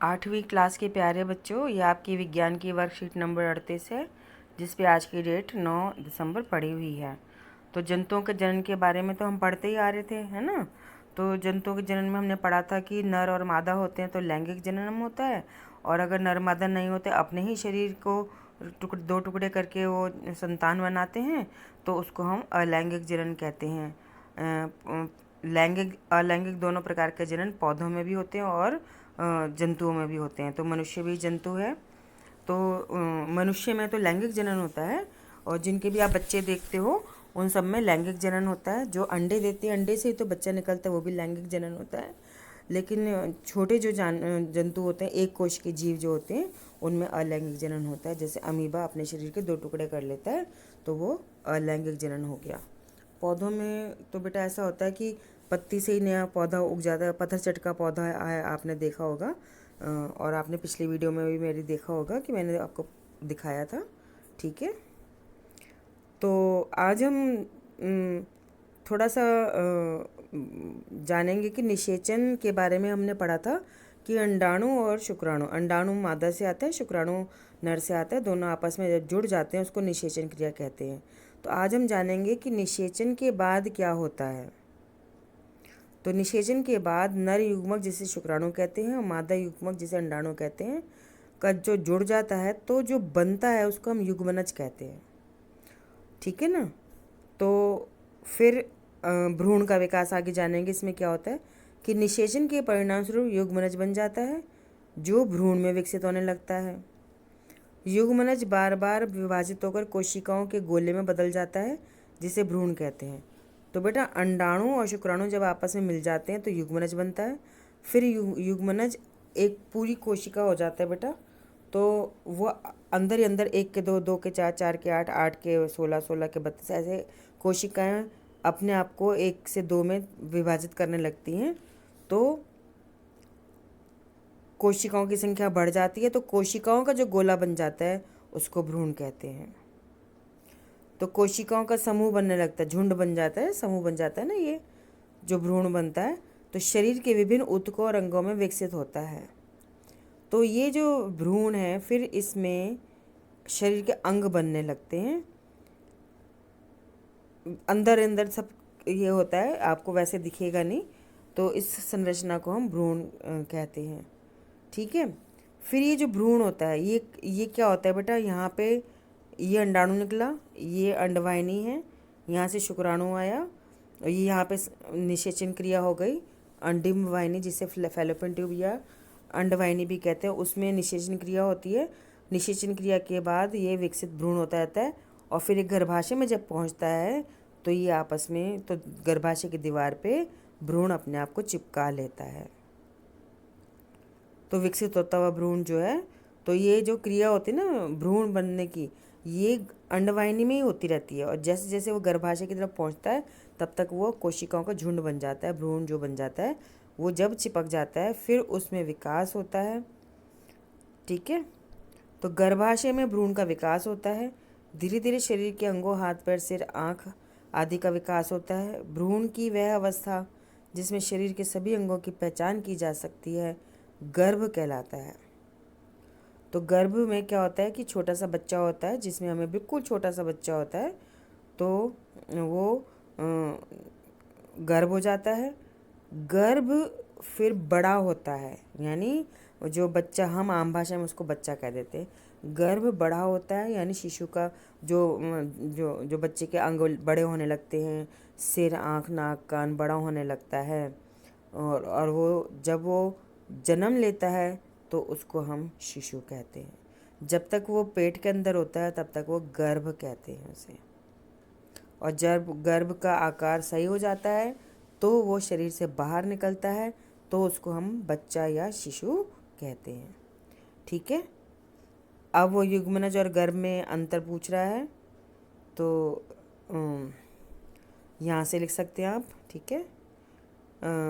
8वीं क्लास के प्यारे बच्चों, ये आपकी विज्ञान की वर्कशीट नंबर 38 है, जिस पे आज की डेट 9 दिसंबर पड़ी हुई है। तो जंतुओं के जनन के बारे में तो हम पढ़ते ही आ रहे थे, है ना। तो जंतुओं के जनन में हमने पढ़ा था कि नर और मादा होते हैं तो लैंगिक जनन होता है, और अगर नर मादा नहीं होते, अपने ही शरीर को दो टुकड़े करके वो संतान बनाते हैं, तो उसको हम अलैंगिक जनन कहते हैं। लैंगिक अलैंगिक दोनों प्रकार के जनन पौधों में भी होते हैं और जंतुओं में भी होते हैं। तो मनुष्य भी जंतु है। तो मनुष्य में तो लैंगिक जनन होता है, और जिनके भी आप बच्चे देखते हो उन सब में लैंगिक जनन होता है। जो अंडे देते हैं, अंडे से ही तो बच्चा निकलता है, वो भी लैंगिक जनन होता है। लेकिन छोटे जो जंतु होते हैं, एक कोश के जीव जो होते हैं, उनमें अलैंगिक जनन होता है। जैसे अमीबा अपने शरीर के दो टुकड़े कर लेता है, तो वो अलैंगिक जनन हो गया। पौधों में तो बेटा ऐसा होता है कि पत्ती से ही नया पौधा उग जाता है। पत्थर चटका पौधा है, आपने देखा होगा, और आपने पिछली वीडियो में भी मेरी देखा होगा कि मैंने आपको दिखाया था। ठीक है, तो आज हम थोड़ा सा जानेंगे कि निषेचन के बारे में। हमने पढ़ा था कि अंडाणु और शुक्राणु, अंडाणु मादा से आता है, शुक्राणु नर से आता है, दोनों आपस में जब जुड़ जाते हैं उसको निषेचन क्रिया कहते हैं। तो आज हम जानेंगे कि निषेचन के बाद क्या होता है। तो निषेचन के बाद नर युग्मक जिसे शुक्राणु कहते हैं और मादा युग्मक जिसे अंडाणु कहते हैं का जो जुड़ जाता है, तो जो बनता है उसको हम युग्मनज कहते हैं। ठीक है ना। तो फिर भ्रूण का विकास आगे जानेंगे। इसमें क्या होता है कि निषेचन के परिणाम स्वरूप युग्मनज बन जाता है, जो भ्रूण में विकसित होने लगता है। युग्मनज बार बार विभाजित होकर कोशिकाओं के गोले में बदल जाता है, जिसे भ्रूण कहते हैं। तो बेटा अंडाणु और शुक्राणु जब आपस में मिल जाते हैं तो युग्मनज बनता है। फिर युग्मनज एक पूरी कोशिका हो जाता है बेटा। तो वो अंदर ही अंदर 1 के 2, 2 के 4, 4 के 8, 8 के 16, 16 के 32 ऐसे कोशिकाएं अपने आप को 1 से 2 में विभाजित करने लगती हैं। तो कोशिकाओं की संख्या बढ़ जाती है, तो कोशिकाओं का जो गोला बन जाता है उसको भ्रूण कहते हैं। तो कोशिकाओं का समूह बनने लगता है, झुंड बन जाता है, समूह बन जाता है ना, ये जो भ्रूण बनता है। तो शरीर के विभिन्न ऊतकों और अंगों में विकसित होता है। तो ये जो भ्रूण है, फिर इसमें शरीर के अंग बनने लगते हैं। अंदर अंदर सब ये होता है, आपको वैसे दिखेगा नहीं। तो इस संरचना को हम भ्रूण कहते हैं। ठीक है। फिर ये जो भ्रूण होता है, ये क्या होता है बेटा, यहाँ पे ये अंडाणु निकला, ये अंडवाहिनी है, यहाँ से शुक्राणु आया, और ये यहाँ पे निषेचन क्रिया हो गई। अंडिम वाहिनी जिसे फैलोपियन ट्यूब या अंडवाहिनी भी कहते हैं, उसमें निषेचन क्रिया होती है। निषेचन क्रिया के बाद ये विकसित भ्रूण होता रहता है, और फिर एक गर्भाशय में जब पहुँचता है तो ये आपस में, तो गर्भाशय की दीवार पे भ्रूण अपने आप को चिपका लेता है। तो विकसित होता हुआ भ्रूण जो है, तो ये जो क्रिया होती है ना भ्रूण बनने की, ये अंडवाहिनी में ही होती रहती है। और जैसे जैसे वो गर्भाशय की तरफ पहुंचता है, तब तक वो कोशिकाओं का झुंड बन जाता है। भ्रूण जो बन जाता है वो जब चिपक जाता है, फिर उसमें विकास होता है। ठीक है। तो गर्भाशय में भ्रूण का विकास होता है। धीरे धीरे शरीर के अंगों, हाथ पैर, सिर, आँख आदि का विकास होता है। भ्रूण की वह अवस्था जिसमें शरीर के सभी अंगों की पहचान की जा सकती है, गर्भ कहलाता है। तो गर्भ में क्या होता है कि छोटा सा बच्चा होता है, जिसमें हमें बिल्कुल छोटा सा बच्चा होता है, तो वो गर्भ हो जाता है। गर्भ फिर बड़ा होता है, यानी जो बच्चा, हम आम भाषा में उसको बच्चा कह देते हैं। गर्भ बड़ा होता है, यानी शिशु का जो जो जो बच्चे के अंग बड़े होने लगते हैं, सिर, आँख, नाक, कान बड़ा होने लगता है। और वो जब वो जन्म लेता है तो उसको हम शिशु कहते हैं। जब तक वो पेट के अंदर होता है तब तक वो गर्भ कहते हैं उसे। और जब गर्भ का आकार सही हो जाता है तो वो शरीर से बाहर निकलता है, तो उसको हम बच्चा या शिशु कहते हैं। ठीक है। अब वो युग्मनज और गर्भ में अंतर पूछ रहा है, तो यहाँ से लिख सकते हैं आप। ठीक है।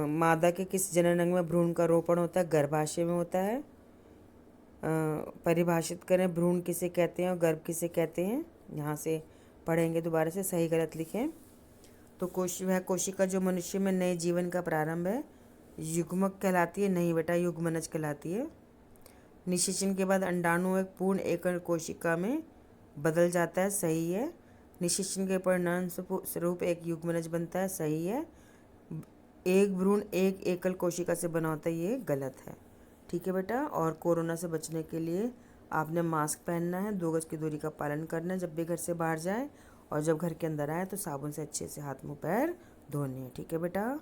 मादा के किस जनन अंग में भ्रूण का रोपण होता है? गर्भाशय में होता है। परिभाषित करें, भ्रूण किसे कहते हैं और गर्भ किसे कहते हैं? यहाँ से पढ़ेंगे, दोबारा से सही गलत लिखें। तो वह कोशिका जो मनुष्य में नए जीवन का प्रारंभ है, युग्मक कहलाती है? नहीं बेटा, युग्मनज कहलाती है। निषेचन के बाद अंडाणु एक पूर्ण एकल कोशिका में बदल जाता है, सही है। निषेचन के परिणाम स्वरूप एक युग्मनज बनता है, सही है। एक भ्रूण एक एकल कोशिका से बना होता है, ये गलत है। ठीक है बेटा। और कोरोना से बचने के लिए आपने मास्क पहनना है, 2 गज की दूरी का पालन करना है जब भी घर से बाहर जाए, और जब घर के अंदर आए तो साबुन से अच्छे से हाथ मुंह पैर धोने हैं। ठीक है बेटा।